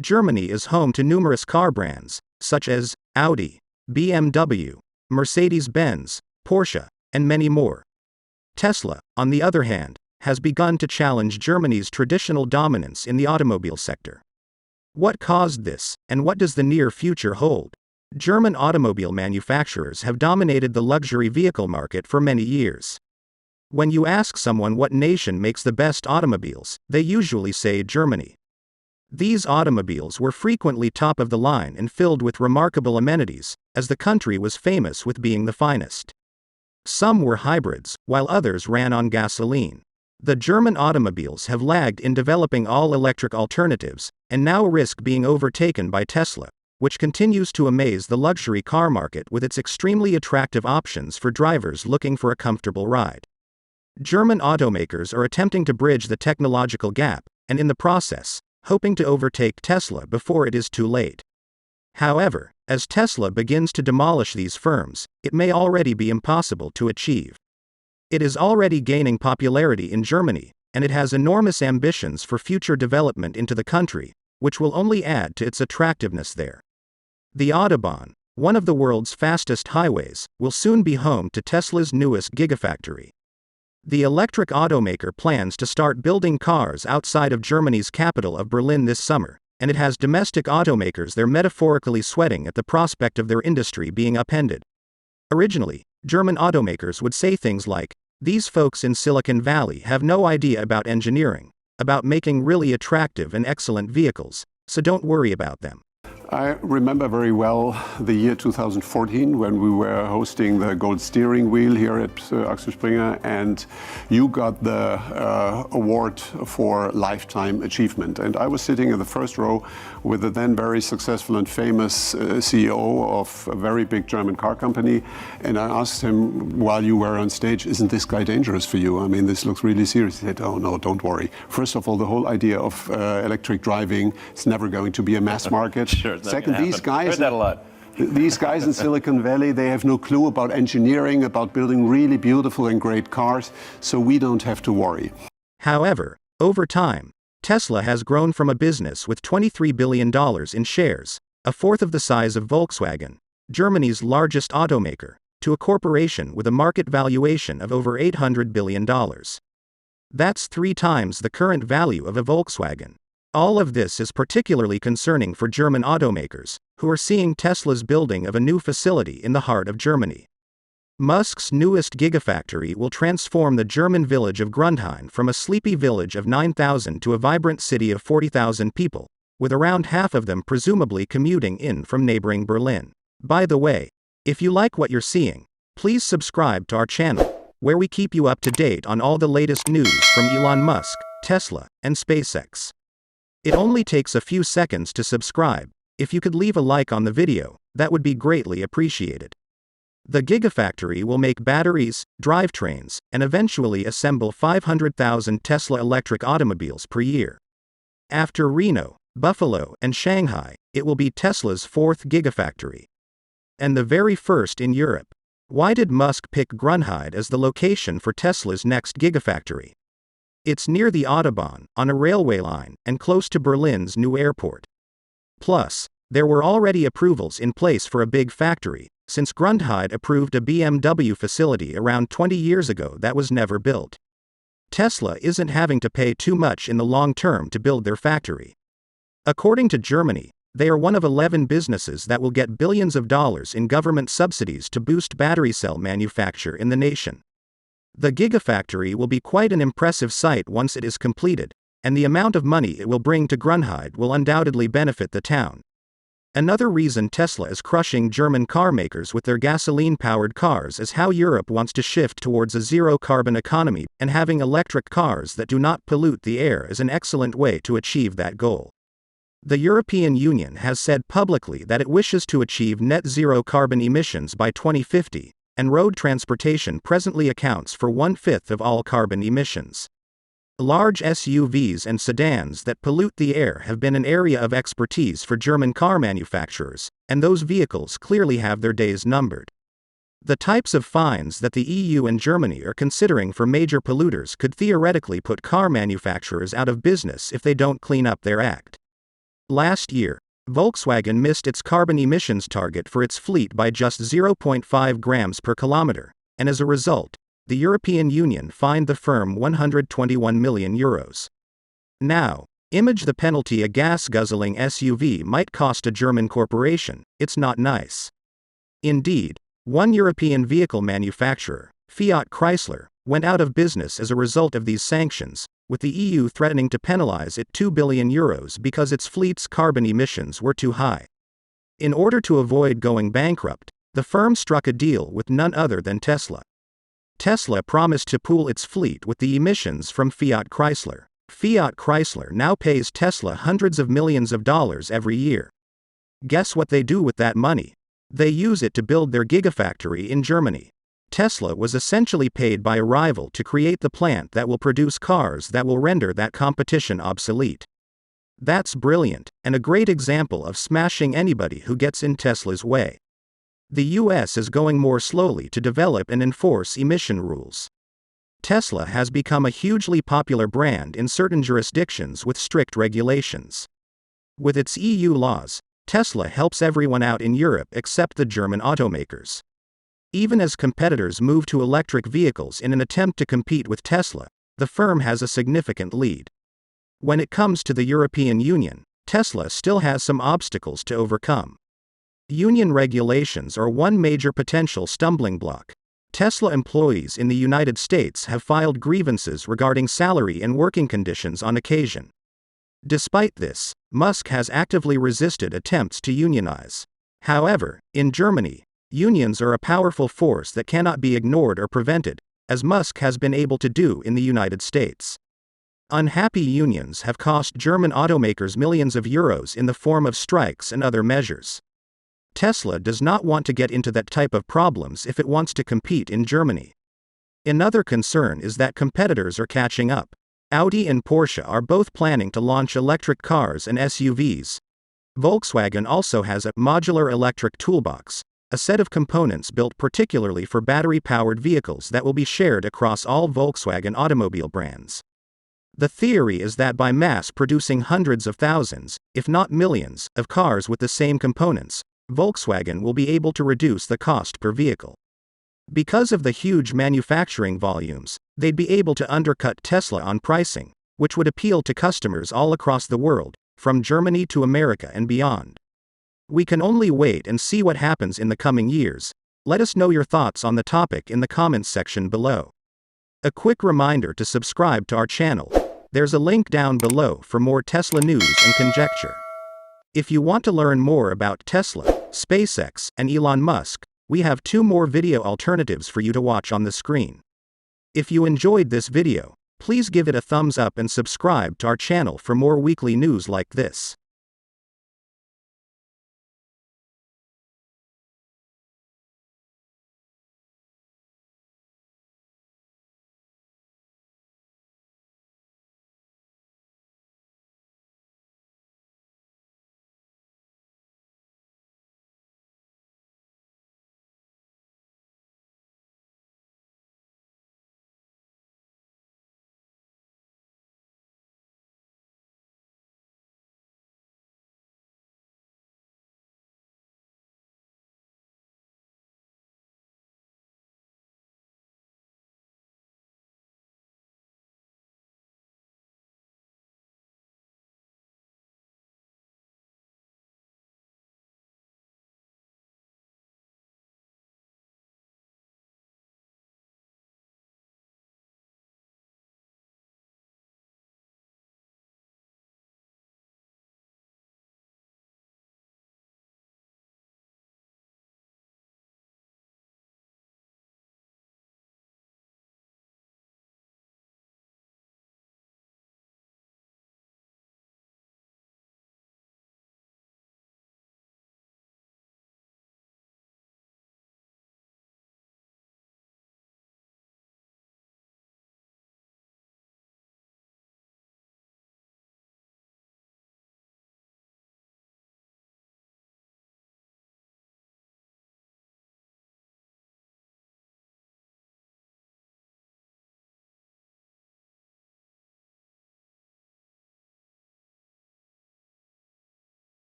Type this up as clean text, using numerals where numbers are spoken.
Germany is home to numerous car brands, such as Audi, BMW, Mercedes-Benz, Porsche, and many more. Tesla, on the other hand, has begun to challenge Germany's traditional dominance in the automobile sector. What caused this, and what does the near future hold? German automobile manufacturers have dominated the luxury vehicle market for many years. When you ask someone what nation makes the best automobiles, they usually say Germany. These automobiles were frequently top of the line and filled with remarkable amenities, as the country was famous with being the finest. Some were hybrids, while others ran on gasoline. The German automobiles have lagged in developing all-electric alternatives, and now risk being overtaken by Tesla, which continues to amaze the luxury car market with its extremely attractive options for drivers looking for a comfortable ride. German automakers are attempting to bridge the technological gap, and in the process, hoping to overtake Tesla before it is too late. However, as Tesla begins to demolish these firms, it may already be impossible to achieve. It is already gaining popularity in Germany, and it has enormous ambitions for future development into the country, which will only add to its attractiveness there. The Autobahn, one of the world's fastest highways, will soon be home to Tesla's newest gigafactory. The electric automaker plans to start building cars outside of Germany's capital of Berlin this summer, and it has domestic automakers there metaphorically sweating at the prospect of their industry being upended. Originally, German automakers would say things like, "These folks in Silicon Valley have no idea about engineering, about making really attractive and excellent vehicles, so don't worry about them." I remember very well the year 2014 when we were hosting the Gold Steering Wheel here at Axel Springer, and you got the award for Lifetime Achievement. And I was sitting in the first row with the then very successful and famous CEO of a very big German car company, and I asked him while you were on stage, "Isn't this guy dangerous for you? I mean, this looks really serious." He said, "Oh no, don't worry. First of all, the whole idea of electric driving is never going to be a mass market." Sure. Second, these guys, heard that a lot. These guys in Silicon Valley, they have no clue about engineering, about building really beautiful and great cars, so we don't have to worry. However, over time, Tesla has grown from a business with $23 billion in shares, a fourth of the size of Volkswagen, Germany's largest automaker, to a corporation with a market valuation of over $800 billion. That's 3 times the current value of a Volkswagen. All of this is particularly concerning for German automakers, who are seeing Tesla's building of a new facility in the heart of Germany. Musk's newest gigafactory will transform the German village of Grundheim from a sleepy village of 9,000 to a vibrant city of 40,000 people, with around half of them presumably commuting in from neighboring Berlin. By the way, if you like what you're seeing, please subscribe to our channel, where we keep you up to date on all the latest news from Elon Musk, Tesla, and SpaceX. It only takes a few seconds to subscribe. If you could leave a like on the video, that would be greatly appreciated. The Gigafactory will make batteries, drivetrains, and eventually assemble 500,000 Tesla electric automobiles per year. After Reno, Buffalo, and Shanghai, it will be Tesla's 4th Gigafactory. And the very first in Europe. Why did Musk pick Grundheim as the location for Tesla's next Gigafactory? It's near the Autobahn, on a railway line, and close to Berlin's new airport. Plus, there were already approvals in place for a big factory, since Grundheim approved a BMW facility around 20 years ago that was never built. Tesla isn't having to pay too much in the long term to build their factory. According to Germany, they are one of 11 businesses that will get billions of dollars in government subsidies to boost battery cell manufacture in the nation. The Gigafactory will be quite an impressive sight once it is completed, and the amount of money it will bring to Grundheim will undoubtedly benefit the town. Another reason Tesla is crushing German car makers with their gasoline-powered cars is how Europe wants to shift towards a zero-carbon economy, and having electric cars that do not pollute the air is an excellent way to achieve that goal. The European Union has said publicly that it wishes to achieve net zero carbon emissions by 2050, and road transportation presently accounts for 1/5 of all carbon emissions. Large SUVs and sedans that pollute the air have been an area of expertise for German car manufacturers, and those vehicles clearly have their days numbered. The types of fines that the EU and Germany are considering for major polluters could theoretically put car manufacturers out of business if they don't clean up their act. Last year, Volkswagen missed its carbon emissions target for its fleet by just 0.5 grams per kilometer, and as a result, the European Union fined the firm €121 million. Now, imagine the penalty a gas-guzzling SUV might cost a German corporation. It's not nice. Indeed, one European vehicle manufacturer, Fiat Chrysler, went out of business as a result of these sanctions, with the EU threatening to penalize it €2 billion because its fleet's carbon emissions were too high. In order to avoid going bankrupt, the firm struck a deal with none other than Tesla. Tesla promised to pool its fleet with the emissions from Fiat Chrysler. Fiat Chrysler now pays Tesla hundreds of millions of dollars every year. Guess what they do with that money? They use it to build their gigafactory in Germany. Tesla was essentially paid by a rival to create the plant that will produce cars that will render that competition obsolete. That's brilliant, and a great example of smashing anybody who gets in Tesla's way. The US is going more slowly to develop and enforce emission rules. Tesla has become a hugely popular brand in certain jurisdictions with strict regulations. With its EU laws, Tesla helps everyone out in Europe except the German automakers. Even as competitors move to electric vehicles in an attempt to compete with Tesla, the firm has a significant lead. When it comes to the European Union, Tesla still has some obstacles to overcome. Union regulations are one major potential stumbling block. Tesla employees in the United States have filed grievances regarding salary and working conditions on occasion. Despite this, Musk has actively resisted attempts to unionize. However, in Germany, unions are a powerful force that cannot be ignored or prevented, as Musk has been able to do in the United States. Unhappy unions have cost German automakers millions of euros in the form of strikes and other measures. Tesla does not want to get into that type of problems if it wants to compete in Germany. Another concern is that competitors are catching up. Audi and Porsche are both planning to launch electric cars and SUVs. Volkswagen also has a modular electric toolbox, a set of components built particularly for battery-powered vehicles that will be shared across all Volkswagen automobile brands. The theory is that by mass-producing hundreds of thousands, if not millions, of cars with the same components, Volkswagen will be able to reduce the cost per vehicle. Because of the huge manufacturing volumes, they'd be able to undercut Tesla on pricing, which would appeal to customers all across the world, from Germany to America and beyond. We can only wait and see what happens in the coming years. Let us know your thoughts on the topic in the comments section below. A quick reminder to subscribe to our channel. There's a link down below for more Tesla news and conjecture. If you want to learn more about Tesla, SpaceX, and Elon Musk, we have 2 more video alternatives for you to watch on the screen. If you enjoyed this video, please give it a thumbs up and subscribe to our channel for more weekly news like this.